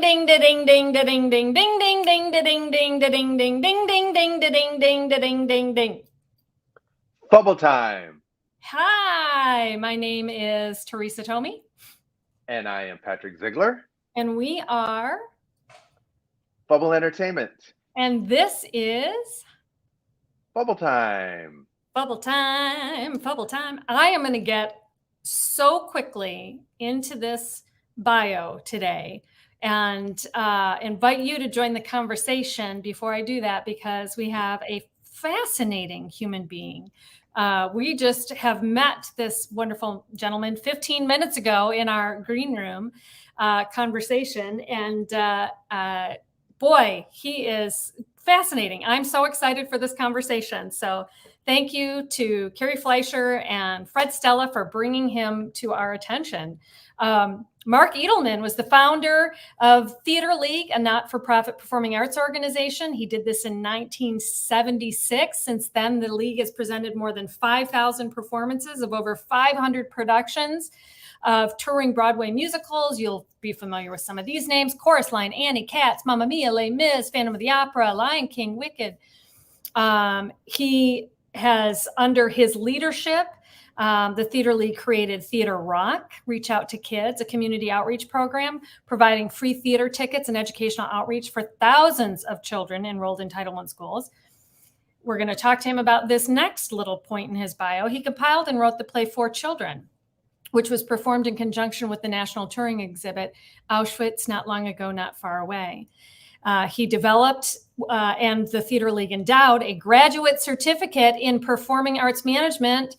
ding ding da ding ding da ding ding ding ding ding da ding ding da ding ding ding ding ding da ding ding da ding ding ding. Fubble Time. Hi, my name is Teresa Tomey. And I am Patrick Ziegler. And we are Fubble Entertainment. And this is Fubble Time. Fubble Time, Fubble Time. I am going to get so quickly into this bio today and invite you to join the conversation before I do that, because we have a fascinating human being. We just have met this wonderful gentleman 15 minutes ago in our green room conversation. And boy, he is fascinating. I'm so excited for this conversation. So thank you to Carrie Fleischer and Fred Stella for bringing him to our attention. Mark Edelman was the founder of Theater League, a not-for-profit performing arts organization. He did this in 1976. Since then, the league has presented more than 5,000 performances of over 500 productions of touring Broadway musicals. You'll be familiar with some of these names: Chorus Line, Annie, Cats, Mamma Mia, Les Mis, Phantom of the Opera, Lion King, Wicked. He has, under his leadership, the Theater League created Theater Rock, Reach Out to Kids, a community outreach program providing free theater tickets and educational outreach for thousands of children enrolled in Title I schools. We're going to talk to him about this next little point in his bio. He compiled and wrote the play For Children, which was performed in conjunction with the national touring exhibit Auschwitz, Not Long Ago, Not Far Away. He developed and the Theater League endowed a graduate certificate in performing arts management,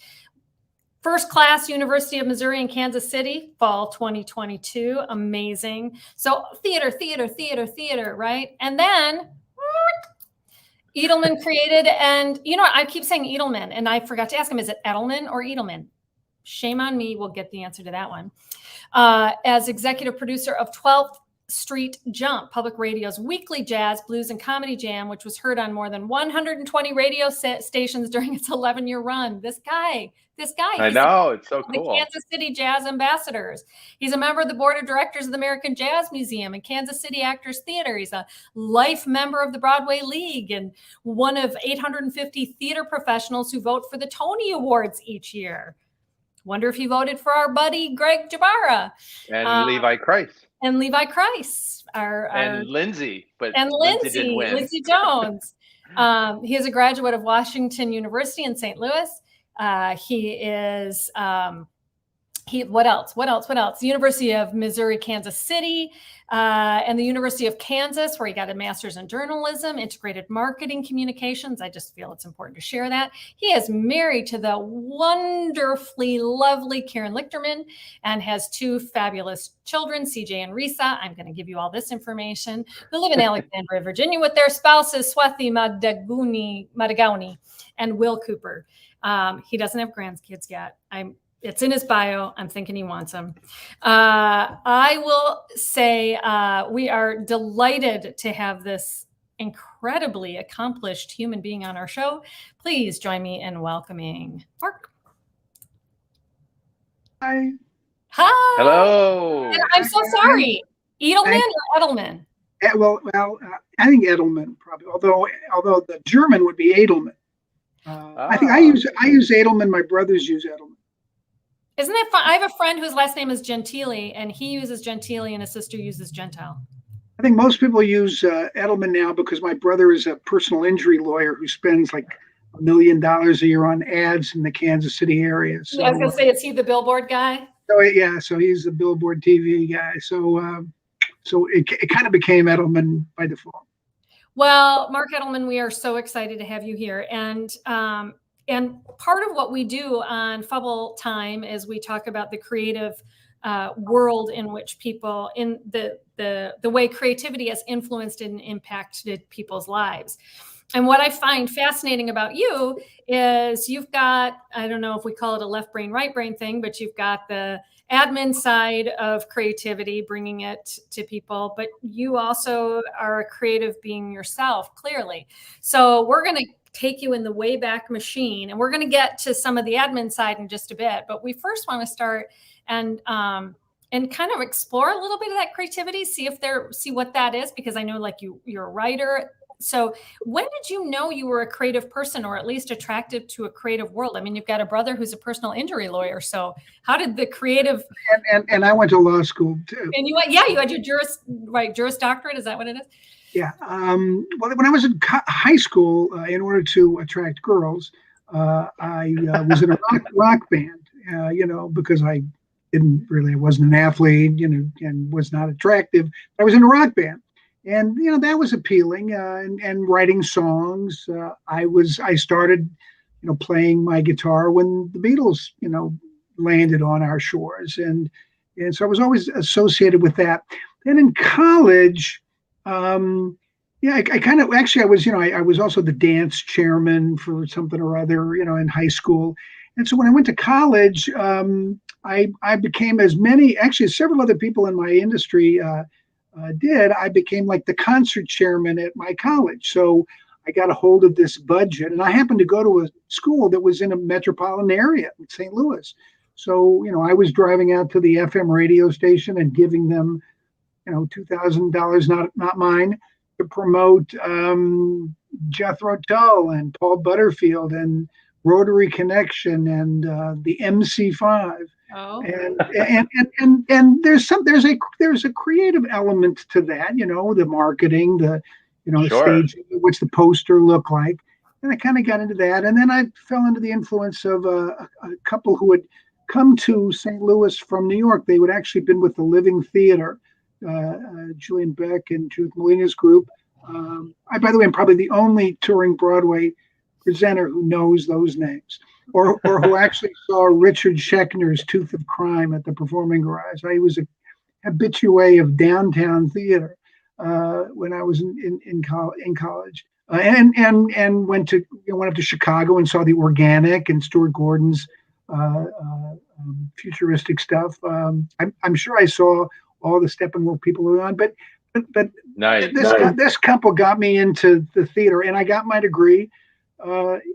first class, University of Missouri in Kansas City, fall 2022. Amazing. So theater, right? And then Edelman created, and I keep saying Edelman, and I forgot to ask him, is it Edelman or Edelman? Shame on me. We'll get the answer to that one. As executive producer of 12th Street Jump, public radio's weekly jazz, blues, and comedy jam, which was heard on more than 120 radio stations during its 11-year run. This guy. I know, it's so cool. The Kansas City Jazz Ambassadors. He's a member of the board of directors of the American Jazz Museum and Kansas City Actors Theater. He's a life member of the Broadway League and one of 850 theater professionals who vote for the Tony Awards each year. Wonder if he voted for our buddy Greg Jabara and Levi Kreis. And Levi Kreis, and Lindsay, Lindsay didn't win. Lindsay Jones. He is a graduate of Washington University in St. Louis. He is what else? The University of Missouri, Kansas City, and the University of Kansas, where he got a master's in journalism, integrated marketing communications. I just feel it's important to share that. He is married to the wonderfully lovely Karen Lichterman and has two fabulous children, CJ and Risa. I'm going to give you all this information. Who live in Alexandria, Virginia, with their spouses, Swathi Madagauni and Will Cooper. He doesn't have grandkids yet. It's in his bio. I'm thinking he wants them. I will say we are delighted to have this incredibly accomplished human being on our show. Please join me in welcoming Mark. Hi. Hi. Hello. And I'm so sorry. Edelman or Edelman? Well, I think Edelman probably. Although the German would be Edelman. I think I use Edelman. My brothers use Edelman. Isn't that fun? I have a friend whose last name is Gentili, and he uses Gentili, and his sister uses Gentile. I think most people use Edelman now because my brother is a personal injury lawyer who spends like $1 million a year on ads in the Kansas City area. So, I was going to say, is he the billboard guy? So yeah, so he's the billboard TV guy. So it kind of became Edelman by default. Well, Mark Edelman, we are so excited to have you here, and part of what we do on Fubble Time is we talk about the creative world in which people, in the way creativity has influenced and impacted people's lives. And what I find fascinating about you is you've got, I don't know if we call it a left brain, right brain thing, but you've got the admin side of creativity, bringing it to people, but you also are a creative being yourself, clearly. So we're going to take you in the Wayback Machine, and we're going to get to some of the admin side in just a bit. But we first want to start and and kind of explore a little bit of that creativity, see what that is, because I know like you're a writer. So when did you know you were a creative person, or at least attracted to a creative world? I mean, you've got a brother who's a personal injury lawyer. So how did the creative and I went to law school too. And you had your Juris Doctorate. Is that what it is? Yeah. Well, when I was in high school, in order to attract girls, I was in a rock band, because I wasn't an athlete, and was not attractive. I was in a rock band, and that was appealing. And writing songs. I started, playing my guitar when the Beatles, landed on our shores, and so I was always associated with that. Then in college, I kind of actually I was also the dance chairman for something or other, in high school. And so when I went to college, I became as several other people in my industry did. I became like the concert chairman at my college. So I got a hold of this budget, and I happened to go to a school that was in a metropolitan area in St. Louis. So, I was driving out to the FM radio station and giving them, $2,000, not mine, to promote Jethro Tull and Paul Butterfield and Rotary Connection and the MC5. Oh. And there's a creative element to that, the marketing, the Sure. staging, what's the poster look like, and I kind of got into that, and then I fell into the influence of a couple who had come to St. Louis from New York. They would actually been with the Living Theater, Julian Beck and Judith Molina's group. By the way, I'm probably the only touring Broadway presenter who knows those names, or who actually saw Richard Schechner's Tooth of Crime at the Performing Garage. I was a habitué of downtown theater when I was in college, and went up to Chicago and saw the Organic and Stuart Gordon's futuristic stuff. I'm sure I saw all the Steppenwolf people were on, but Nice. this couple got me into the theater, and I got my degree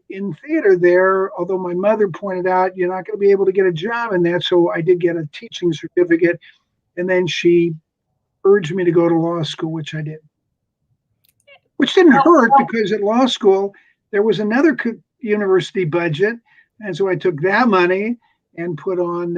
in theater there, although my mother pointed out you're not going to be able to get a job in that, so I did get a teaching certificate, and then she urged me to go to law school, which I did, which didn't hurt, because at law school there was another university budget, and so I took that money and put on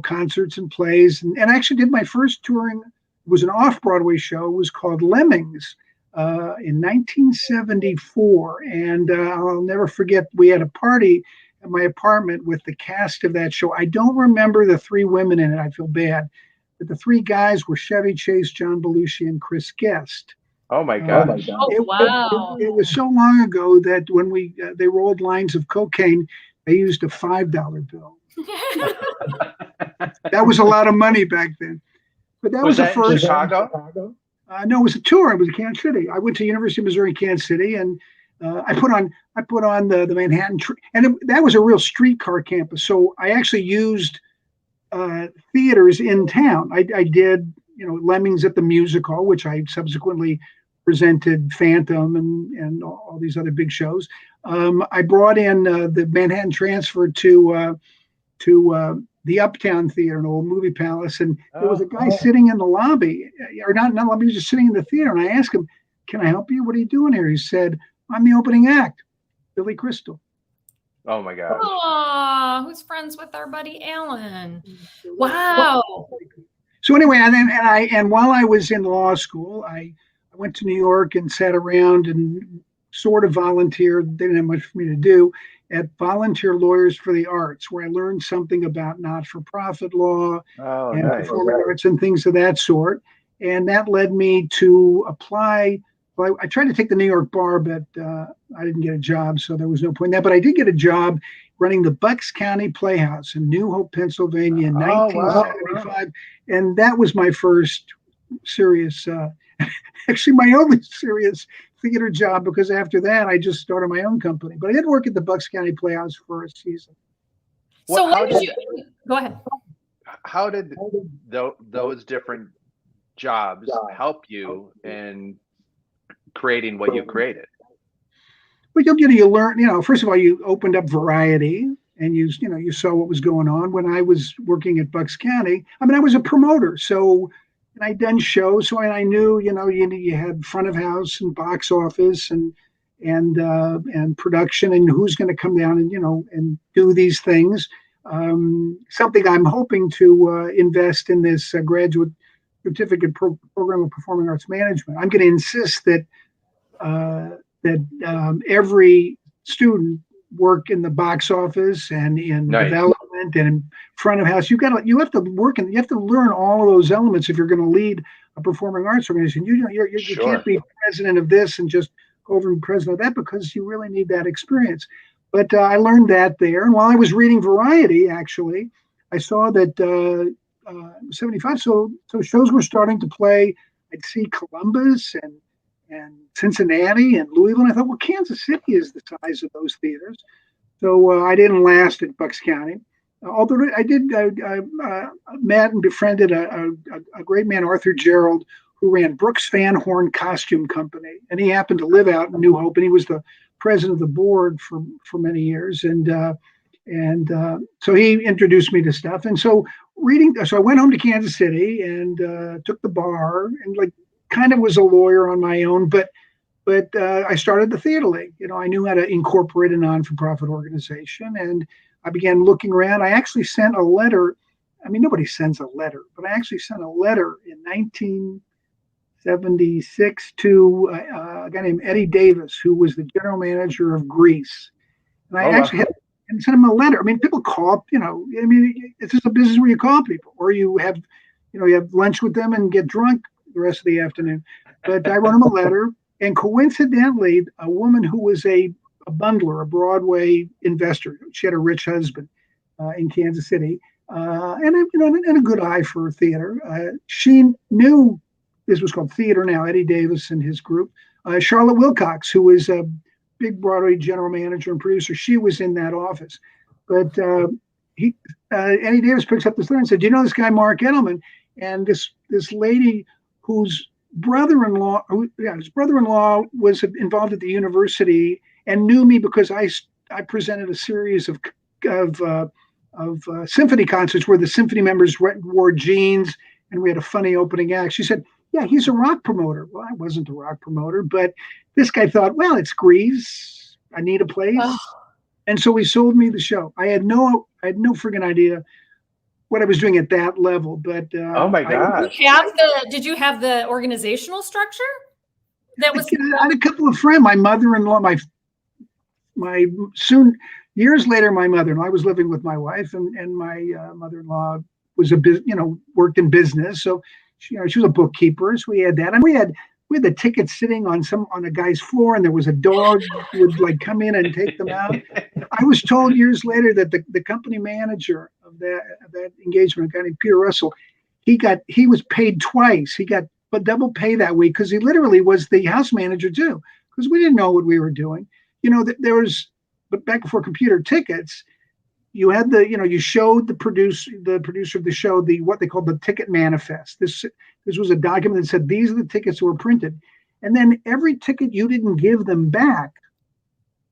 concerts and plays, and actually did my first touring. It was an off-Broadway show. It was called Lemmings in 1974, and I'll never forget, we had a party at my apartment with the cast of that show. I don't remember the three women in it. I feel bad. But the three guys were Chevy Chase, John Belushi, and Chris Guest. Oh my gosh. Wow. It was so long ago that when they rolled lines of cocaine, they used a $5 bill. That was a lot of money back then. But that was the first. In Chicago? No, it was a tour. It was in Kansas City. I went to University of Missouri in Kansas City, and I put on the Manhattan, and that was a real streetcar campus. So I actually used theaters in town. I did, Lemmings at the Music Hall, which I subsequently presented Phantom and all these other big shows. I brought in the Manhattan Transfer to the Uptown Theater, an old movie palace, and there was a guy sitting in the lobby, or not in the lobby, he was just sitting in the theater, and I asked him, "Can I help you? What are you doing here?" He said, "I'm the opening act, Billy Crystal." Oh my gosh. Oh, who's friends with our buddy Alan? Wow. So anyway, and while I was in law school, I went to New York and sat around and sort of volunteered. They didn't have much for me to do at Volunteer Lawyers for the Arts, where I learned something about not-for-profit law and Nice. performing arts and things of that sort. And that led me to apply. Well, I tried to take the New York bar, but I didn't get a job, so there was no point in that. But I did get a job running the Bucks County Playhouse in New Hope, Pennsylvania in 1975. And that was my first serious, actually my only serious theater job, because after that, I just started my own company. But I did work at the Bucks County Playhouse for a season. So go ahead. How did those different jobs help you in creating what you created? Well, you learn, first of all, you opened up variety. and you saw what was going on. When I was working at Bucks County, I mean, I was a promoter, so and I'd done shows, so I knew, you had front of house and box office and production, and who's going to come down and and do these things. Something I'm hoping to invest in this graduate certificate program of performing arts management. I'm going to insist that every student work in the box office and in development and in front of house. You have to work and you have to learn all of those elements if you're going to lead a performing arts organization. You can't be president of this and just go over and president of that, because you really need that experience. But I learned that there. And while I was reading Variety, actually, I saw that 75. So shows were starting to play. I'd see Columbus and Cincinnati and Louisville. And I thought, well, Kansas City is the size of those theaters. So I didn't last at Bucks County. Although I met and befriended a great man, Arthur Gerald, who ran Brooks Van Horn Costume Company. And he happened to live out in New Hope, and he was the president of the board for many years. And so he introduced me to stuff. And so I went home to Kansas City and took the bar and kind of was a lawyer on my own, but I started the Theater League. I knew how to incorporate a non-for-profit organization, and I began looking around. I actually sent a letter. I mean, nobody sends a letter, but I actually sent a letter in 1976 to a guy named Eddie Davis, who was the general manager of Greece. And I actually had and sent him a letter. I mean, people call, it's just a business where you call people, or you have lunch with them and get drunk the rest of the afternoon. But I wrote him a letter, and coincidentally, a woman who was a bundler, a Broadway investor, she had a rich husband in Kansas City, and a good eye for theater. She knew this was called Theater Now, Eddie Davis and his group. Charlotte Wilcox, who was a big Broadway general manager and producer, she was in that office. But Eddie Davis picks up this letter and said, "Do you know this guy Mark Edelman?" And this lady whose brother-in-law was involved at the university and knew me because I presented a series of symphony concerts where the symphony members wore jeans, and we had a funny opening act. She said, "Yeah, he's a rock promoter." Well, I wasn't a rock promoter, but this guy thought, well, it's Greece. I need a place. Oh. And so he sold me the show. I had no friggin' idea what I was doing at that level, but oh my God. Did you have the organizational structure? That was I had a couple of friends. My mother-in-law, my years later, my mother-in-law, I was living with my wife, and my mother-in-law was worked in business. So she was a bookkeeper. So we had that. And we had the tickets sitting on a guy's floor, and there was a dog who would come in and take them out. I was told years later that the company manager of that engagement, a guy named Peter Russell, he was paid twice. He got double pay that week because he literally was the house manager too, because we didn't know what we were doing. But back before computer tickets, you had you showed the producer of the show what they called the ticket manifest. This was a document that said these are the tickets that were printed, and then every ticket you didn't give them back,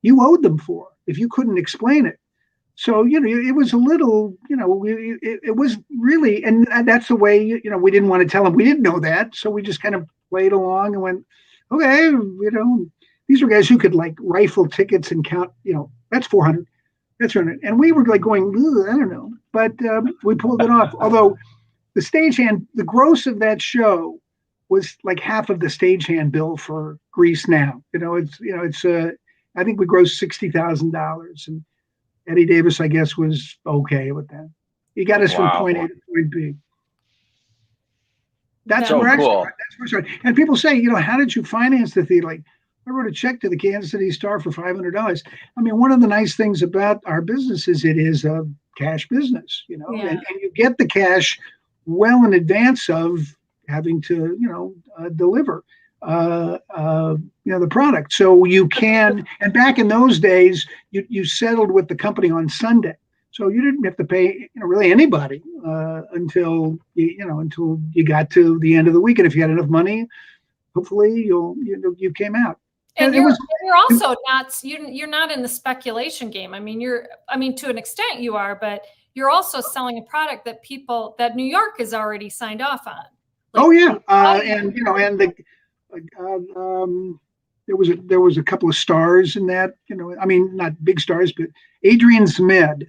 you owed them for if you couldn't explain it. So it was a little it was really, and that's the way we didn't want to tell them we didn't know that, so we just kind of played along and went, okay, these were guys who could rifle tickets and count, that's 400. That's right. And we were going, I don't know, but we pulled it off. Although the gross of that show was half of the stagehand bill for Grease Now. It's I think we grossed $60,000, and Eddie Davis, I guess, was okay with that. He got us from point A to point B. That's so where cool. That's where I started. And people say, how did you finance the theater? I wrote a check to the Kansas City Star for $500. I mean, one of the nice things about our business is it is a cash business, and you get the cash well in advance of having to, deliver, the product. So you can, and back in those days, you settled with the company on Sunday. So you didn't have to pay, really anybody until you got to the end of the week. And if you had enough money, hopefully you came out. And it was, you're also not you're not in the speculation game. I mean, to an extent you are, but you're also selling a product that New York is already signed off on. oh yeah, and and the there was a couple of stars in that. I mean, not big stars, but Adrian Zmed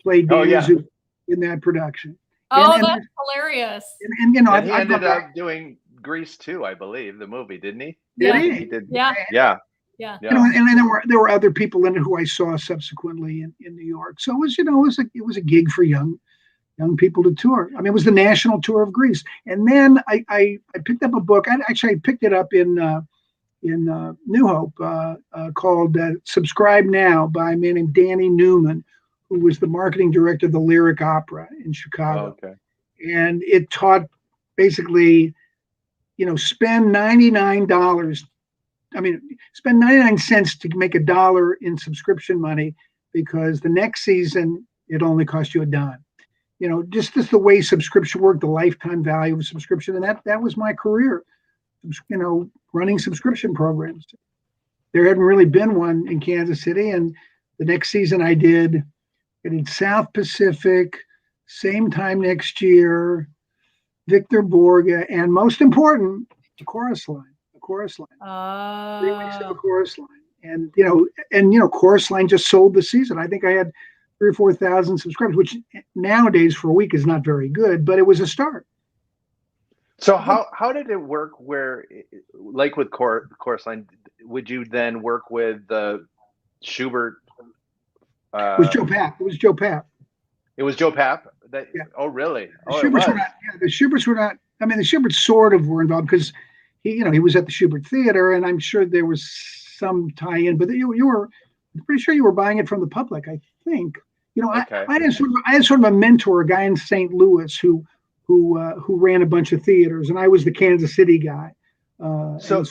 played Danny Zuko in that production. Oh, that's hilarious. And he ended up doing Grease too, I believe, the movie, didn't he? Yeah, he did. Yeah. And there were other people in it who I saw subsequently in New York. So it was a gig for young people to tour. I mean, it was the national tour of Greece. And then I picked up a book. I picked it up in New Hope called Subscribe Now by a man named Danny Newman, who was the marketing director of the Lyric Opera in Chicago. Oh, okay. And it taught basically, spend $99. I mean, spend 99 cents to make $1 in subscription money, because the next season it only cost you $0.10. Just the way subscription worked, the lifetime value of subscription. And that was my career, running subscription programs. There hadn't really been one in Kansas City. And the next season I did South Pacific, same time next year, Victor Borge, and most important, the chorus line. 3 weeks of a chorus line. And chorus line just sold the season. I think I had 3,000 or 4,000 subscribers, which nowadays for a week is not very good, but it was a start. So how did it work where, like with chorus line, would you then work with the Schubert? It was Joe Papp. It was Joe Papp. It was Joe Papp? Yeah. Oh, really? The Schuberts were not. Yeah, the Schuberts were not. I mean, the Schuberts sort of were involved because he was at the Schubert Theater, and I'm sure there was some tie-in. But I'm pretty sure you were buying it from the public. I think. Okay. I had sort of a mentor, a guy in St. Louis who ran a bunch of theaters, and I was the Kansas City guy. So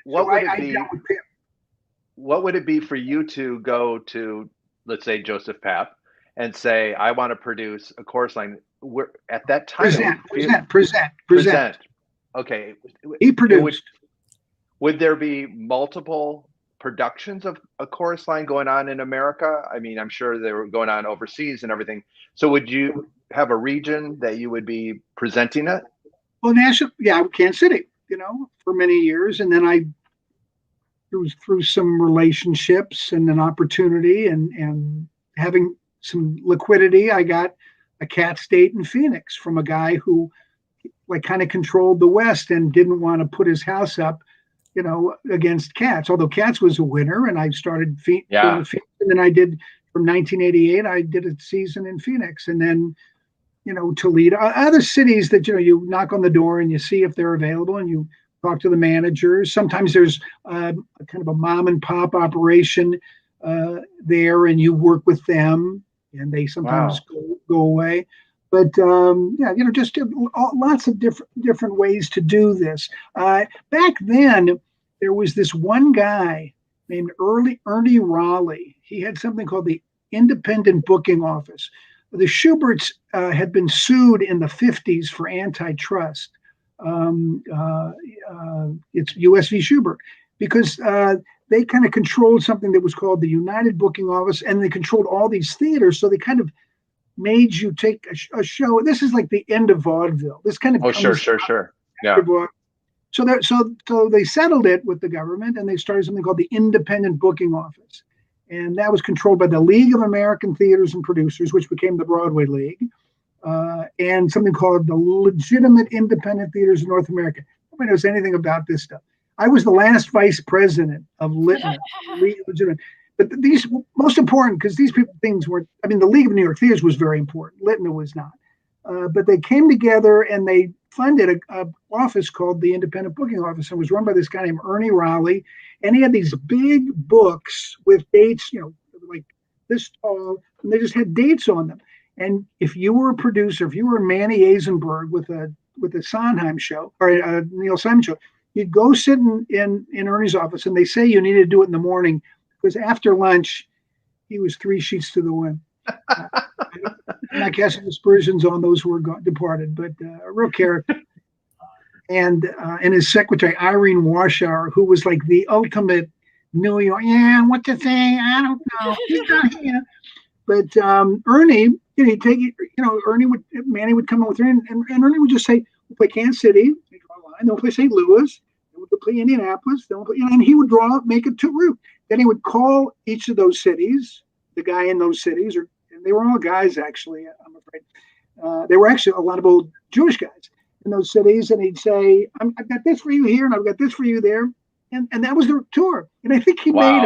what would it be? What would it be for you to go to, let's say, Joseph Papp, and say, I want to produce a chorus line? At that time, present. Okay. He produced. Would there be multiple productions of a chorus line going on in America? I mean, I'm sure they were going on overseas and everything. So would you have a region that you would be presenting it? Well, Kansas City, for many years. And then I, through some relationships and an opportunity and having some liquidity, I got a Cats date in Phoenix from a guy who kind of controlled the West and didn't want to put his house up, against Cats, although Cats was a winner. And I started and then I did from 1988, I did a season in Phoenix, and then, Toledo, other cities that, you knock on the door and you see if they're available and you talk to the managers. Sometimes there's kind of a mom and pop operation there, and you work with them, and they sometimes go away. But just lots of different ways to do this. Back then, there was this one guy named Ernie Raleigh. He had something called the Independent Booking Office. The Schuberts had been sued in the 50s for antitrust. It's U.S. v. Schubert, because they kind of controlled something that was called the United Booking Office, and they controlled all these theaters. So they kind of made you take a show. This is like the end of vaudeville. This kind of sure. Yeah. So they settled it with the government, and they started something called the Independent Booking Office, and that was controlled by the League of American Theaters and Producers, which became the Broadway League, and something called the Legitimate Independent Theaters of North America. Nobody knows anything about this stuff. I was the last vice president of LITNA, Legitimate. But these, most important, because these things were, the League of New York Theaters was very important. LITNA was not. But they came together and they funded a office called the Independent Booking Office, and was run by this guy named Ernie Raleigh. And he had these big books with dates, like this tall, and they just had dates on them. And if you were a producer, if you were Manny Eisenberg with a Sondheim show or a Neil Simon show, you'd go sit in Ernie's office, and they say you needed to do it in the morning, because after lunch, he was 3 sheets to the wind. I'm not casting aspersions on those who are departed, but a real character. and his secretary Irene Warshauer, who was like the ultimate New York. Yeah, what to say? I don't know. He's not here. But Ernie, he'd take it. Manny would come up with Ernie, and Ernie would just say, "We'll play Kansas City, then we'll play St. Louis, then we'll play Indianapolis, then we'll play," and he would make a route. Then he would call each of those cities, the guy in those cities, and they were all guys actually. I'm afraid they were actually a lot of old Jewish guys in those cities, and he'd say, "I've got this for you here, and I've got this for you there," and that was the tour. And I think he made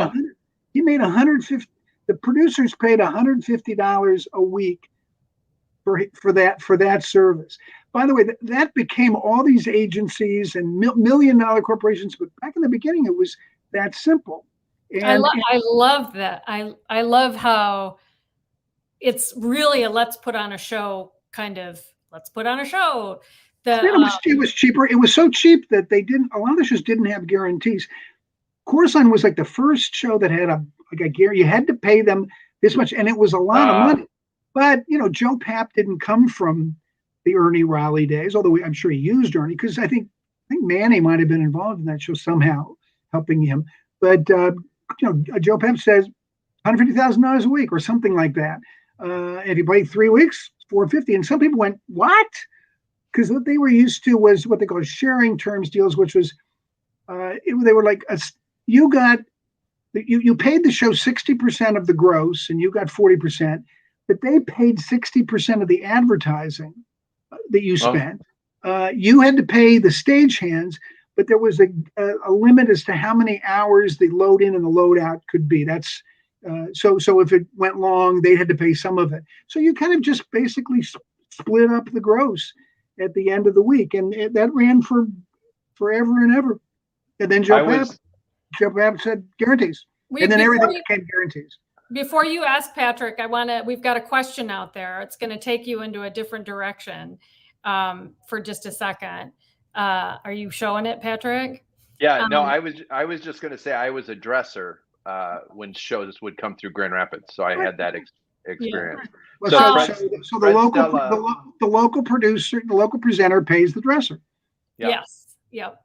$150. The producers paid $150 a week for that service. By the way, that became all these agencies and million-dollar corporations. But back in the beginning, it was that simple. And I love that. I love how it's really a let's put on a show kind of. Let's put on a show. It was cheaper. It was so cheap that a lot of the shows didn't have guarantees. Chorus Line was like the first show that had a guarantee. You had to pay them this much, and it was a lot of money. But Joe Papp didn't come from the Ernie Raleigh days, although I'm sure he used Ernie, because I think Manny might have been involved in that show somehow, helping him. But Joe Papp says $150,000 a week or something like that. If you played 3 weeks, $450,000, and some people went, "What?" Because what they were used to was what they call sharing terms deals, which was they were like you paid the show 60% of the gross, and you got 40%, but they paid 60% of the advertising that you spent. You had to pay the stagehands, but there was a limit as to how many hours the load in and the load out could be. That's so if it went long, they had to pay some of it. So you kind of just basically split up the gross at the end of the week, and that ran for forever and ever. And then Joe Papp said guarantees, and then everything became guarantees. Before you ask Patrick, we've got a question out there. It's going to take you into a different direction for just a second. Are you showing it, Patrick? Yeah, no, I was just going to say I was a dresser when shows would come through Grand Rapids, so I had that experience. Yeah. So the local producer, the local presenter pays the dresser. Yeah. Yes.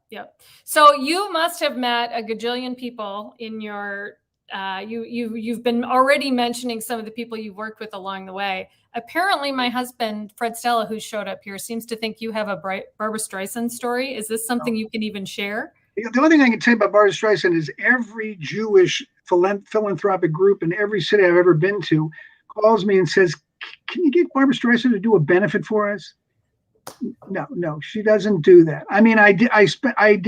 Yep. So you must have met a gajillion people in your. You've been already mentioning some of the people you've worked with along the way. Apparently, my husband Fred Stella, who showed up here, seems to think you have a Barbra Streisand story. Is this something you can even share? The only thing I can say about Barbra Streisand is every Jewish philanthropic group in every city I've ever been to calls me and says, "Can you get Barbra Streisand to do a benefit for us?" No, she doesn't do that. I mean, I did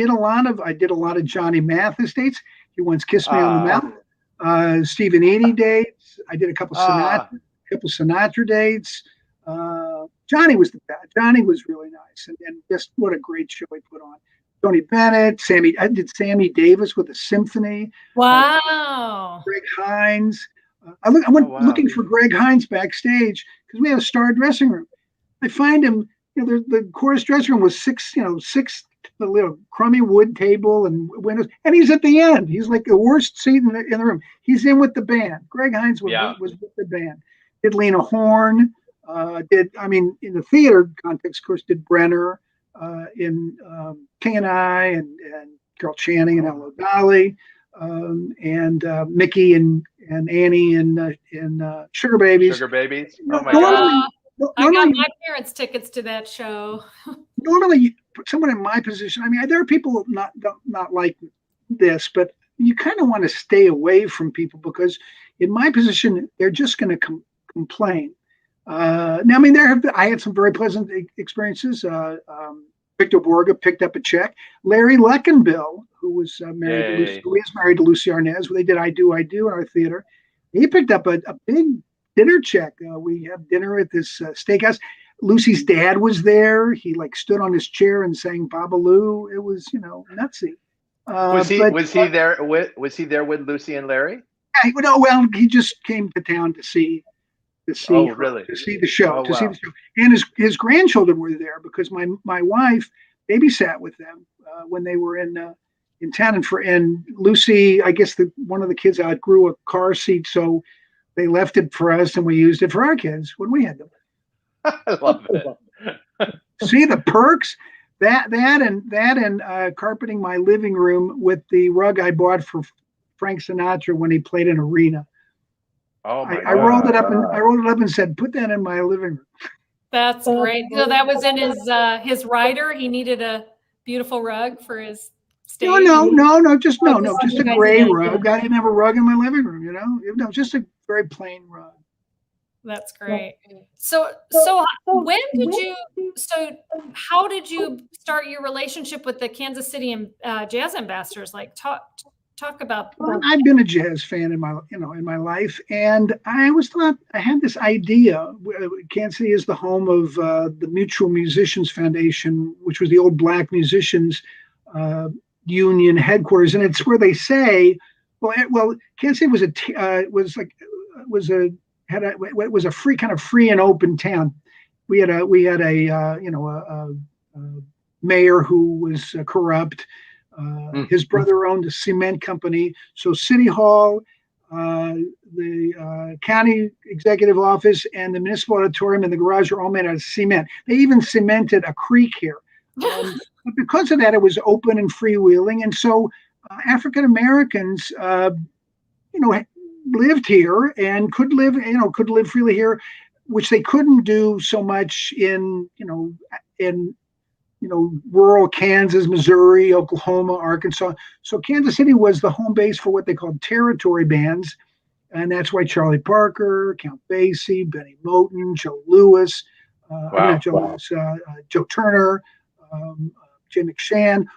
a lot of Johnny Mathis dates. He once kissed me on the mouth. Stephen Eady dates. I did a couple Sinatra dates. Johnny was the best. Johnny was really nice, and just what a great show he put on. Tony Bennett, I did Sammy Davis with a symphony. Wow. Greg Hines. I went looking for Greg Hines backstage because we had a star dressing room. I find him. The chorus dressing room was six the little crummy wood table and windows, and he's at the end. He's like the worst seat in the room. He's in with the band. Greg Hines was with the band. Did Lena Horne? In the theater context, of course, did Brenner in K&I and Carol Channing and Ella Dolly, and Mickey and Annie in Sugar Babies. Sugar Babies. Oh my God. I got my parents' tickets to that show. Normally, someone in my position, there are people not like this, but you kind of want to stay away from people because in my position, they're just going to complain. I had some very pleasant experiences. Victor Borga picked up a check. Larry Leckenbill, who was married to Lucy Arnaz, they did I Do in our theater. He picked up a big dinner check. We had dinner at this steakhouse. Lucy's dad was there. He stood on his chair and sang Babalu. It was, nutsy. Was he there with Lucy and Larry? Yeah, he just came to town to see the show. See the show. And his grandchildren were there because my wife babysat with them when they were in town. And Lucy, I guess one of the kids outgrew a car seat, so they left it for us, and we used it for our kids when we had them. I love it. See the perks? That and carpeting my living room with the rug I bought for Frank Sinatra when he played an arena. Oh my I rolled it up and said, "Put that in my living room." That's great. So that was in his rider. He needed a beautiful rug for his stage. No, just a gray rug. I didn't have a rug in my living room. No, just a very plain rug. That's great. So when did you? So how did you start your relationship with the Kansas City Jazz Ambassadors? Like talk about. Well, I've been a jazz fan in my life, and I always thought I had this idea. Kansas City is the home of the Mutual Musicians Foundation, which was the old Black musicians union headquarters, and it's where they say, well, Kansas City was a free and open town. We had a mayor who was corrupt. His brother owned a cement company. So City Hall, the county executive office, and the municipal auditorium and the garage are all made out of cement. They even cemented a creek here. But because of that, it was open and freewheeling. And so African Americans, lived here and could live freely here, which they couldn't do so much in rural Kansas, Missouri, Oklahoma, Arkansas. So Kansas City was the home base for what they called territory bands. And that's why Charlie Parker, Count Basie, Benny Moten, Joe Louis, Joe Turner, Jay McShann,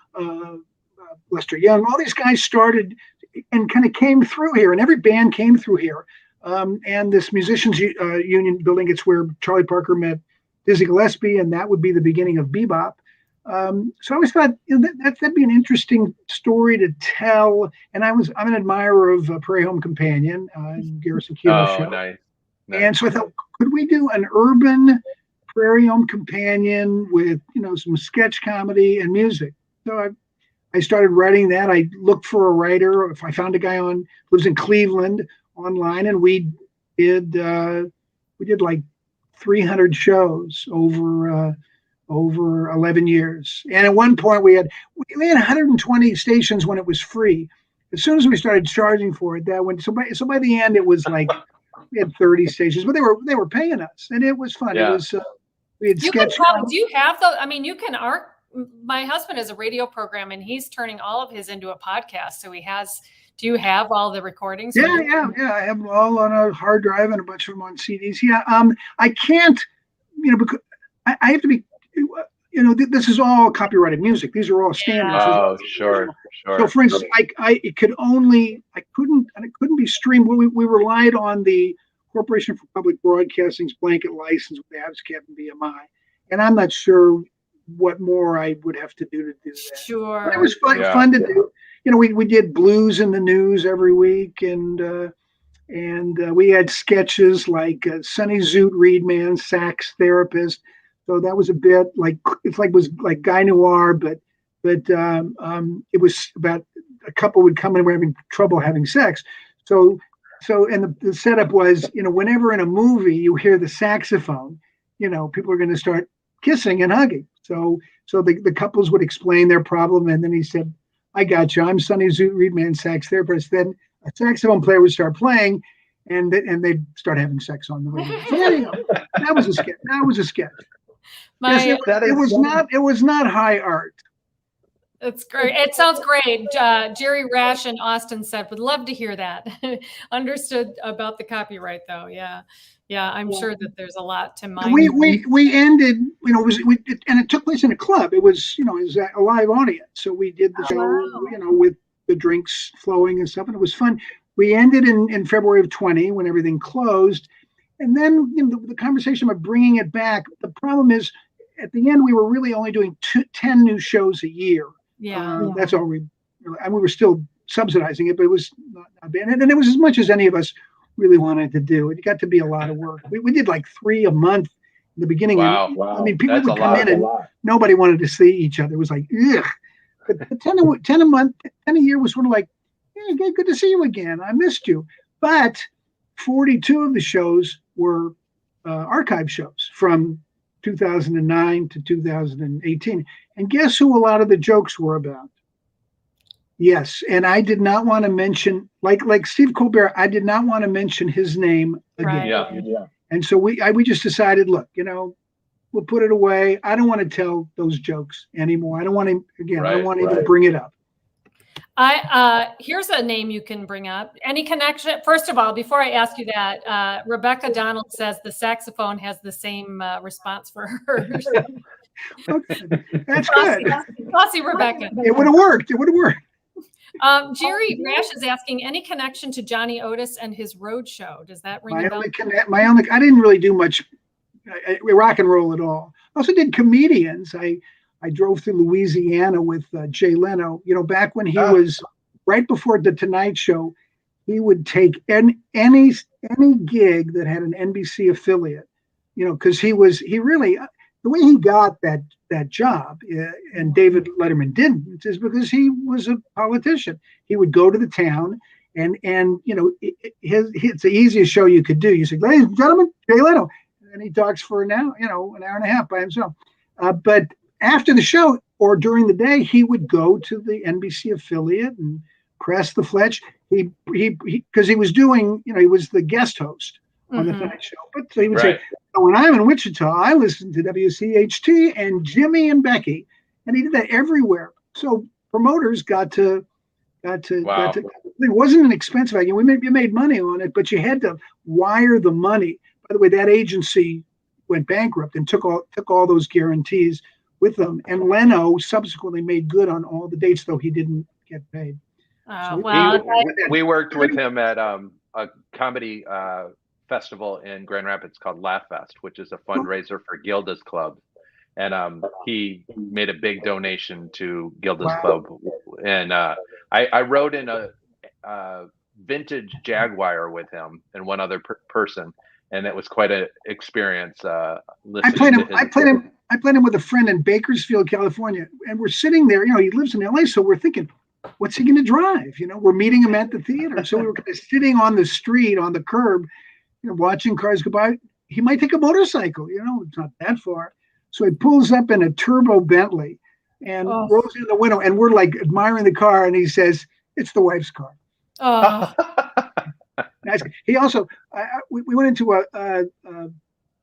Lester Young, all these guys started and kind of came through here, and every band came through here. And this musicians union building, it's where Charlie Parker met Dizzy Gillespie, and that would be the beginning of bebop. So I always thought that'd be an interesting story to tell. And I'm an admirer of Prairie Home Companion, Garrison Keillor's show. Nice. And so I thought, could we do an urban Prairie Home Companion with some sketch comedy and music? So I started writing that. I looked for a writer. If I found a guy lives in Cleveland online, and we did like 300 shows over 11 years. And at one point we had 120 stations when it was free. As soon as we started charging for it, that went so by the end it was like we had 30 stations, but they were paying us, and it was fun. Yeah. It was we had sketch. Do you have those? I mean, you can my husband has a radio program, and he's turning all of his into a podcast. So do you have all the recordings? Yeah. I have them all on a hard drive and a bunch of them on CDs. Yeah. I can't, because I have to be, this is all copyrighted music. These are all standards. Oh, sure. So for instance, it couldn't be streamed. We relied on the Corporation for Public Broadcasting's blanket license with ASCAP and BMI. And I'm not sure what more I would have to do to do that. Sure. But it was fun to do. We did Blues in the News every week, and we had sketches like Sonny Zoot Reedman, sax therapist. So that was a bit was like Guy Noir, but it was about a couple would come in and were having trouble having sex. So and the setup was, whenever in a movie you hear the saxophone, people are going to start kissing and hugging. So the couples would explain their problem, and then he said, "I got you. I'm Sonny Zoot Reedman, sax therapist." Then a saxophone player would start playing, and they'd start having sex on the radio. So there you go. That was a sketch. It was not high art. That's great. It sounds great. Jerry Rash in Austin said, "Would love to hear that." Understood about the copyright, though. Yeah. I'm sure that there's a lot to mind. We ended, and it took place in a club. It was, it was a live audience. So we did the show, with the drinks flowing and stuff, and it was fun. We ended in February of 20 when everything closed, and then the conversation about bringing it back. The problem is, at the end, we were really only doing 10 new shows a year. Yeah, that's all we were still subsidizing it, but it was not bad, and it was as much as any of us really wanted to do. It got to be a lot of work. We did like 3 a month in the beginning. Wow. I mean, people would come in and nobody wanted to see each other. It was like, ugh. But 10 a month, 10 a year was sort of like, yeah, good to see you again. I missed you. But 42 of the shows were archive shows from 2009 to 2018. And guess who a lot of the jokes were about? Yes, and I did not want to mention, like Steve Colbert, I did not want to mention his name again. Right. Yeah. And so we just decided, look, we'll put it away. I don't want to tell those jokes anymore. I don't want to, again, I don't want to even bring it up. Here's a name you can bring up. Any connection? First of all, before I ask you that, Rebecca Donald says the saxophone has the same response for hers. Okay. That's good. Classy Rebecca. It would have worked. It would have worked. Jerry Rash is asking, any connection to Johnny Otis and his road show? Does that ring a bell? I didn't really do much rock and roll at all. I also did comedians. I drove through Louisiana with Jay Leno. Back when he was right before the Tonight Show, he would take any gig that had an NBC affiliate. Because he really the way he got that job, and David Letterman didn't, is because he was a politician. He would go to the town, and it's the easiest show you could do. You say, ladies and gentlemen, Jay Leno, and he talks for an hour and a half by himself. But after the show or during the day, he would go to the NBC affiliate and press the fletch. Because he was doing, he was the guest host on the Tonight Show. But so he would say, when I'm in Wichita, I listen to WCHT and Jimmy and Becky, and he did that everywhere. So promoters got to. It wasn't an expensive idea. You made money on it, but you had to wire the money. By the way, that agency went bankrupt and took all those guarantees with them. And Leno subsequently made good on all the dates, though he didn't get paid. We worked with him at a comedy festival in Grand Rapids called Laugh Fest, which is a fundraiser for Gilda's Club. And he made a big donation to Gilda's Club. And I rode in a vintage Jaguar with him and one other person. And it was quite an experience. I played him with a friend in Bakersfield, California. And we're sitting there, he lives in LA. So we're thinking, what's he going to drive? We're meeting him at the theater. So we were kind of sitting on the street, on the curb, watching cars go by. He might take a motorcycle, it's not that far. So he pulls up in a turbo Bentley and rolls in the window. And we're like admiring the car. And he says, it's the wife's car. He also, we went into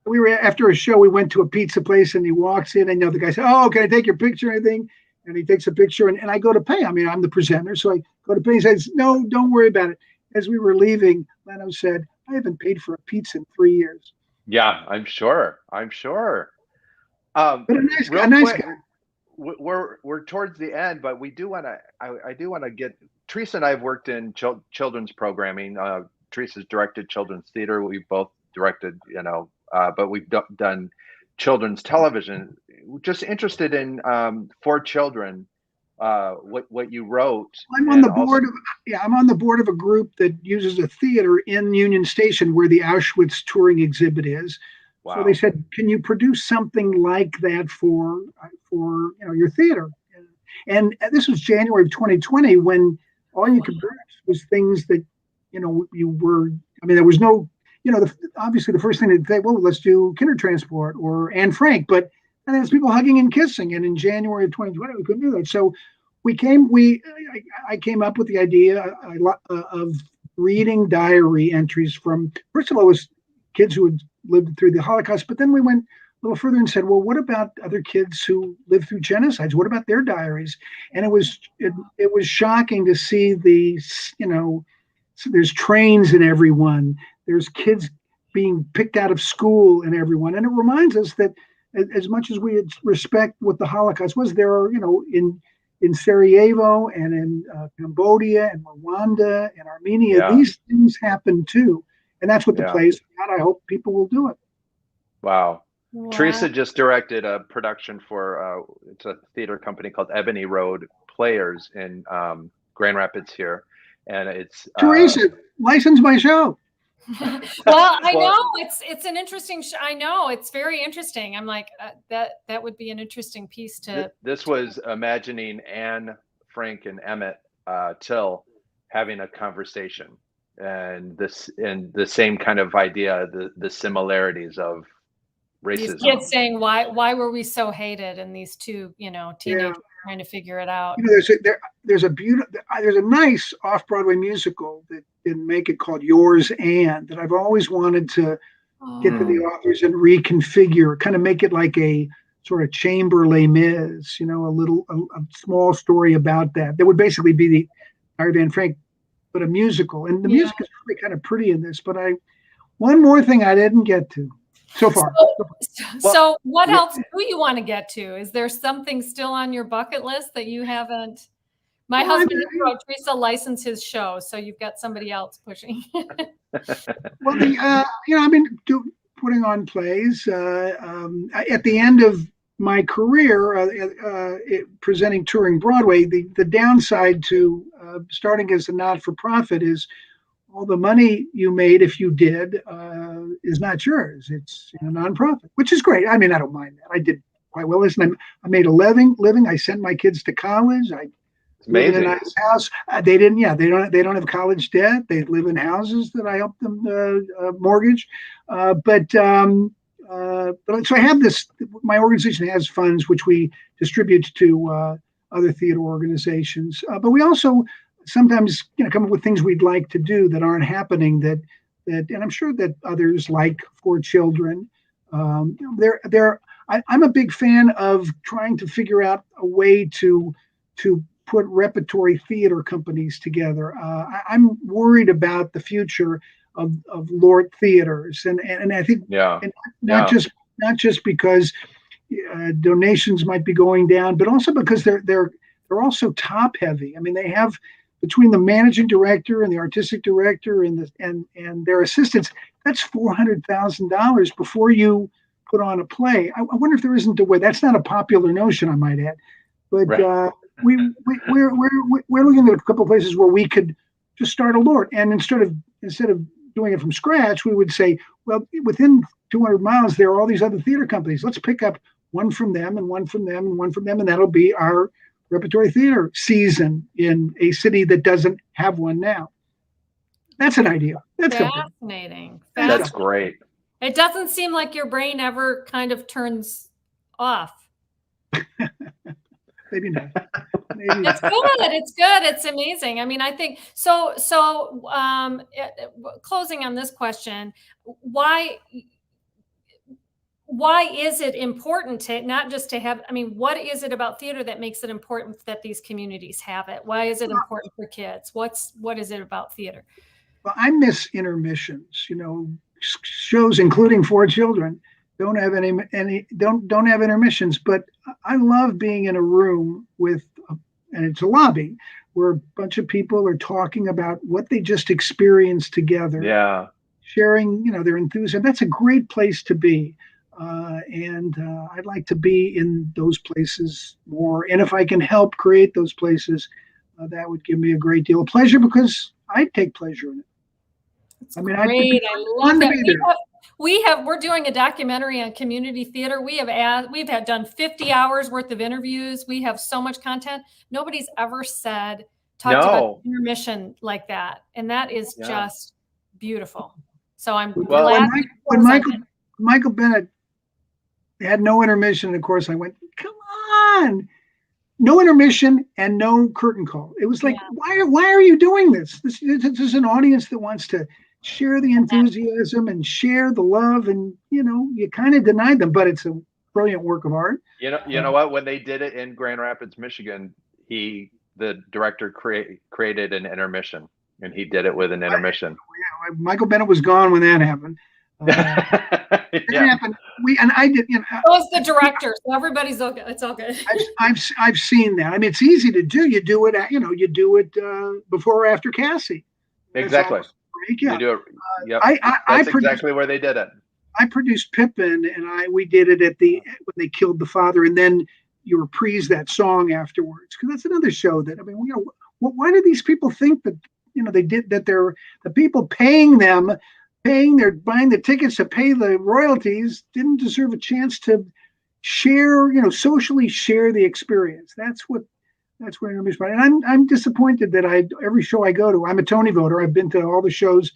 we were after a show, we went to a pizza place and he walks in and the guy said, oh, can I take your picture or anything? And he takes a picture and I go to pay. I mean, I'm the presenter. So I go to pay. He says, no, don't worry about it. As we were leaving, Leno said, I haven't paid for a pizza in 3 years. Yeah, I'm sure. But a nice guy. We're towards the end, but we do want to, I do want to get, Teresa and I have worked in children's programming. Teresa's directed children's theater. We've both directed, but we've done children's television. Just interested in for children, what you wrote. I'm on the board of a group that uses a theater in Union Station where the Auschwitz touring exhibit is. Wow. So they said, can you produce something like that for your theater? And this was January of 2020 when all you could produce was things that there was no, obviously the first thing they'd say, well, let's do Kindertransport or Anne Frank, but and there's people hugging and kissing. And in January of 2020, we couldn't do that. So I came up with the idea of reading diary entries from, first of all, it was kids who had lived through the Holocaust, but then we went a little further and said, well, what about other kids who lived through genocides? What about their diaries? And it was shocking to see there's trains in everyone. There's kids being picked out of school in everyone. And it reminds us that as much as we respect what the Holocaust was, there are, in Sarajevo and in Cambodia and Rwanda and Armenia, these things happen too. And that's what the play's about. I hope people will do it. Wow. Teresa just directed a production for it's a theater company called Ebony Road Players in Grand Rapids here, and it's Teresa, license my show. Well, I know it's an interesting. I know it's very interesting. I'm like that would be an interesting piece to. This was imagining Anne Frank and Emmett Till having a conversation, and the same kind of idea, the similarities of racism. These kids saying, why were we so hated? And these two, teenagers trying to figure it out. There's a nice off-Broadway musical that didn't make it called Yours and that I've always wanted to get to the authors and reconfigure, kind of make it like a sort of chamber Les Mis, a small story about that. That would basically be the Harry Van Frank, but a musical. And the music is really kind of pretty in this. But one more thing I didn't get to so far. So what else do you want to get to? Is there something still on your bucket list that you haven't? My husband wrote Teresa license his show, so you've got somebody else pushing. Well, I've been putting on plays. At the end of my career, presenting touring Broadway, the downside to starting as a not-for-profit is all the money you made, if you did, is not yours. It's a nonprofit, which is great. I mean, I don't mind that. I did quite well. Listen, I made a living. I sent my kids to college. It's amazing. Live in a nice house. They don't have college debt. They live in houses that I help them mortgage. So I have this. My organization has funds which we distribute to other theater organizations. But we also sometimes come up with things we'd like to do that aren't happening. That and I'm sure that others like For Children. I'm a big fan of trying to figure out a way to put repertory theater companies together. I'm worried about the future of Lort theaters, and I think not just because donations might be going down, but also because they're also top heavy. I mean, they have between the managing director and the artistic director and their assistants, that's $400,000 before you put on a play. I wonder if there isn't a way. That's not a popular notion, I might add, but. Right. We're looking at a couple of places where we could just start a Lort, and instead of doing it from scratch, we would say, well, within 200 miles there are all these other theater companies. Let's pick up one from them and one from them and one from them, and that'll be our repertory theater season in a city that doesn't have one now. That's an idea. That's fascinating. That's great. It doesn't seem like your brain ever kind of turns off. Maybe not. It's good. It's good. It's amazing. I mean, I think so. Closing on this question, why is it important to not just to have? I mean, what is it about theater that makes it important that these communities have it? Why is it important for kids? What is it about theater? Well, I miss intermissions. Shows including For Children don't have don't have intermissions, but I love being in a room with and it's a lobby where a bunch of people are talking about what they just experienced together. Yeah. Sharing, their enthusiasm. That's a great place to be. And I'd like to be in those places more. And if I can help create those places, that would give me a great deal of pleasure because I take pleasure in it. It's great. I love that. We're doing a documentary on community theater. We've done 50 hours worth of interviews. We have so much content. Nobody's ever talked about intermission like that. And that is just beautiful. So I'm glad. When Michael Bennett had no intermission, of course I went, come on. No intermission and no curtain call. It was like, why are you doing this? This is an audience that wants to share the enthusiasm and share the love, and you kind of denied them, but it's a brilliant work of art. You know what? When they did it in Grand Rapids, Michigan, the director created an intermission, and he did it with an intermission. Michael Bennett was gone when that happened. Happened. I did. So was the director, so everybody's okay. It's all good. I've seen that. I mean, it's easy to do. You do it. You do it before or after Cassie. Exactly. Yeah. You do it. Yep. That's exactly where they did it. I produced Pippin, and we did it when they killed the father, and then you reprise that song afterwards because that's another show that why do these people think that they did that? They're the people buying the tickets to pay the royalties didn't deserve a chance to share, socially share the experience. That's where intermission. And I'm disappointed that every show I go to, I'm a Tony voter. I've been to all the shows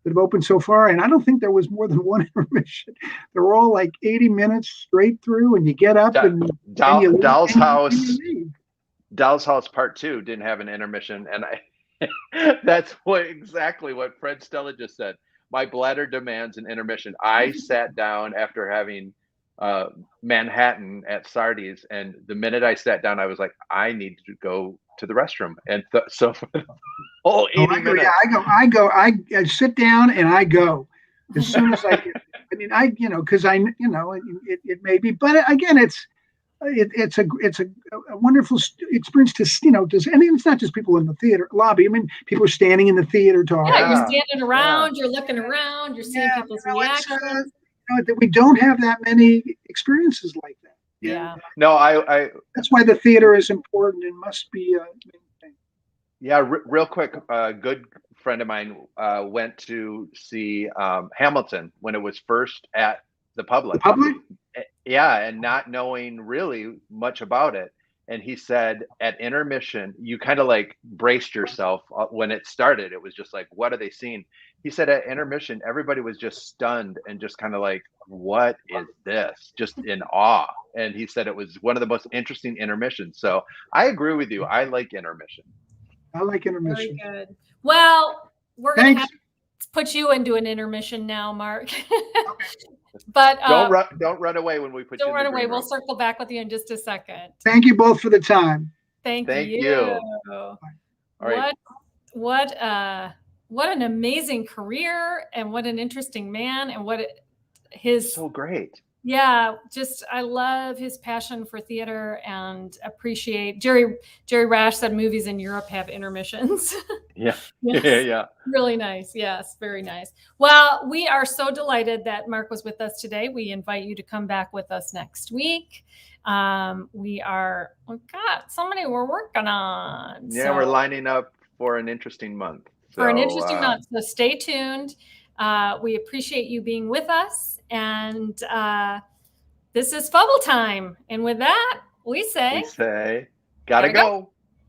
that have opened so far, and I don't think there was more than one intermission. They were all like 80 minutes straight through, and you get up and you leave, Doll's and House. you leave. Doll's House Part 2 didn't have an intermission, and that's exactly what Fred Stella just said. My bladder demands an intermission. I sat down after having Manhattan at Sardi's, and the minute I sat down, I was like, I need to go to the restroom. And so for the whole 80 minutes. Yeah, I sit down and I go as soon as I can. I mean, because it may be, but again, it's a wonderful experience to, and it's not just people in the theater lobby. I mean, people are standing in the theater talking. Yeah, you're standing around, you're looking around, you're seeing people's reactions. That we don't have that many experiences like that. Yeah. No, I that's why the theater is important and must be maintained. Yeah, real quick, a good friend of mine went to see Hamilton when it was first at the Public. The Public? Yeah, and not knowing really much about it. And he said at intermission, you kind of like braced yourself when it started. It was just like, what are they seeing? He said at intermission, everybody was just stunned and just kind of like, what is this? Just in awe. And he said it was one of the most interesting intermissions. So I agree with you. I like intermission. I like intermission. Very good. Well, we're going to have to put you into an intermission now, Mark. But don't run away when we put you in the green room. We'll circle back with you in just a second. Thank you both for the time. Thank you. All right. What an amazing career, and what an interesting man, and his so great. Yeah, I love his passion for theater, and appreciate Jerry Rash said movies in Europe have intermissions. Yeah. Yes. Yeah. Really nice. Yes, very nice. Well, we are so delighted that Mark was with us today. We invite you to come back with us next week. We've got somebody we're working on. Yeah, we're lining up for an interesting month. For an interesting month. So stay tuned. We appreciate you being with us. And this is Fubble Time. And with that, we say, gotta go.